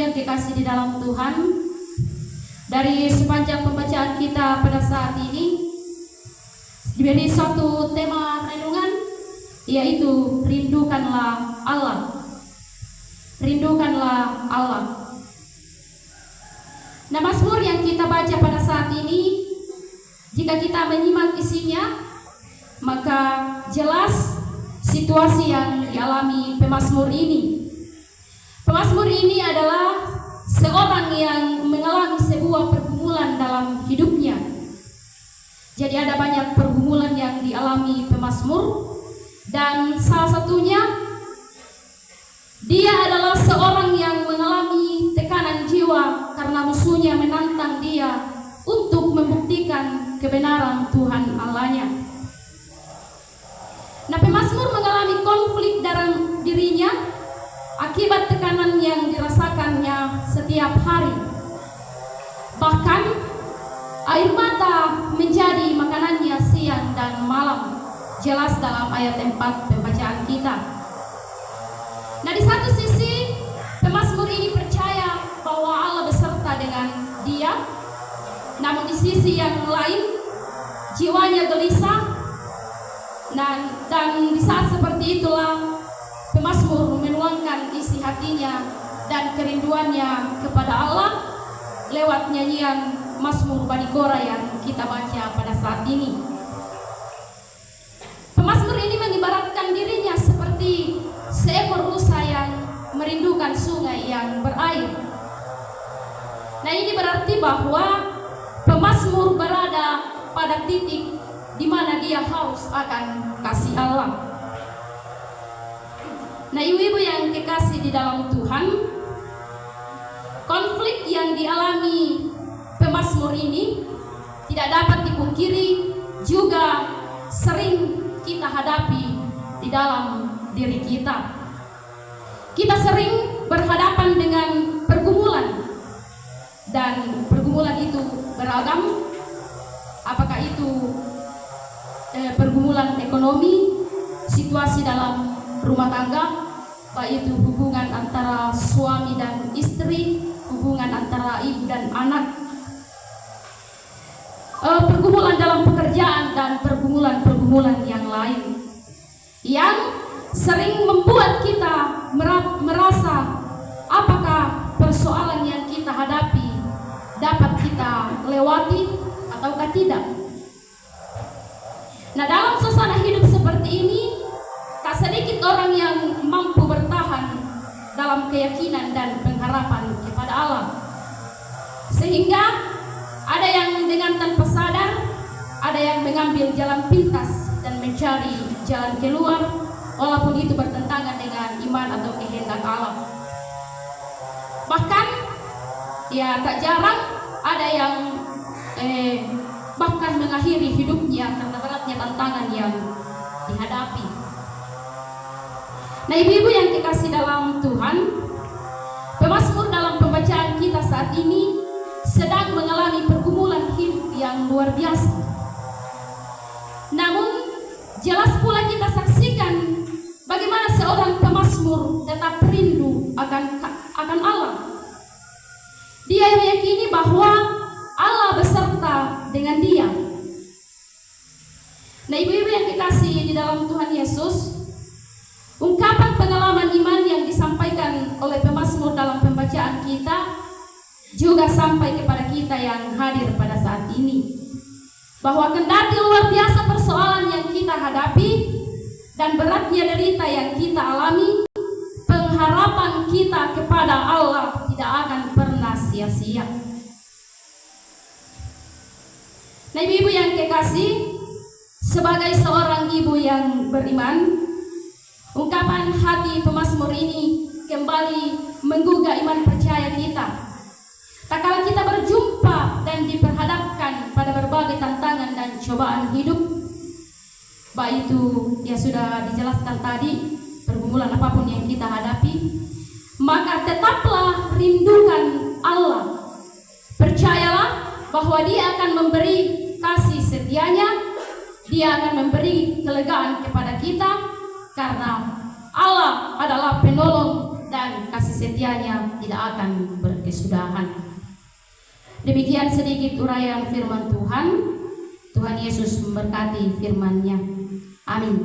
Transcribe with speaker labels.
Speaker 1: yang kekasih di dalam Tuhan, dari sepanjang pembacaan kita pada saat ini diberi satu tema renungan, yaitu rindukanlah Allah. Rindukanlah Allah. Nah, Mazmur yang kita baca pada saat ini, jika kita menyimak isinya, maka jelas situasi yang dialami pemazmur ini. Pemazmur ini adalah seorang yang mengalami sebuah pergumulan dalam hidupnya. Jadi ada banyak pergumulan yang dialami pemazmur, dan salah satunya dia adalah seorang yang mengalami tekanan jiwa karena musuhnya menantang dia untuk membuktikan kebenaran Tuhan Allahnya. Nah, pemazmur mengalami konflik dalam dirinya akibat tekanan yang dirasakannya setiap hari. Bahkan air mata menjadi makanannya siang dan malam, jelas dalam ayat 4 pembacaan kita. Nah, di satu sisi pemazmur ini percaya bahwa Allah beserta dengan dia, namun di sisi yang lain jiwanya gelisah. Dan di saat seperti itulah pemazmur menuangkan isi hatinya dan kerinduannya kepada Allah lewat nyanyian Mazmur Bani Korah yang kita baca pada saat ini. Pemazmur ini mengibaratkan dirinya seperti seekor rusa yang merindukan sungai yang berair. Nah, ini berarti bahwa pemazmur berada pada titik di mana dia haus akan kasih Allah. Nah, ibu-ibu yang kekasih di dalam Tuhan, konflik yang dialami pemazmur ini tidak dapat dipungkiri, juga sering kita hadapi di dalam diri kita. Kita sering berhadapan dengan pergumulan, dan pergumulan itu beragam. Apakah itu pergumulan ekonomi, situasi dalam rumah tangga, baik itu hubungan antara suami dan istri, hubungan antara ibu dan anak, pergumulan dalam pekerjaan, dan pergumulan-pergumulan yang lain yang sering membuat kita merasa apakah persoalan yang kita hadapi dapat kita lewati ataukah tidak. Nah, dalam suasana hidup seperti ini, tak sedikit orang yang mampu bertahan dalam keyakinan dan pengharapan kepada Allah, sehingga ada yang dengan tanpa sadar, ada yang mengambil jalan pintas dan mencari jalan keluar, walaupun itu bertentangan dengan iman atau kehendak Allah. Bahkan ya tak jarang ada yang bahkan mengakhiri hidupnya karena beratnya tantangan yang dihadapi. Nah, ibu-ibu yang dikasih dalam Tuhan, pemazmur dalam pembacaan kita saat ini sedang mengalami pergumulan hidup yang luar biasa. Namun jelas pula kita saksikan bagaimana seorang pemazmur tetap rindu akan Allah. Dia meyakini bahwa Allah beserta dengan dia. Nah, ibu-ibu yang dikasihi di dalam Tuhan Yesus, ungkapan pengalaman iman yang disampaikan oleh pemazmur dalam pembacaan kita juga sampai kepada kita yang hadir pada saat ini, bahwa kendati luar biasa persoalan yang kita hadapi dan beratnya derita yang kita alami, pengharapan kita kepada Allah tidak akan pernah sia-sia. Nah, ibu-ibu yang kekasih, sebagai seorang ibu yang beriman, ungkapan hati pemazmur ini kembali menggugah iman percaya kita. Tak kala kita berjumpa dan diperhadapkan pada berbagai tantangan dan cobaan hidup, baik itu yang sudah dijelaskan tadi, pergumulan apapun yang kita hadapi, maka tetaplah rindukan Allah. Percayalah bahwa Dia akan memberi kasih setianya, Dia akan memberi kelegaan kepada kita, karena Allah adalah penolong dan kasih setianya tidak akan berkesudahan. Demikian sedikit uraian firman Tuhan. Tuhan Yesus memberkati firman-Nya. Amin.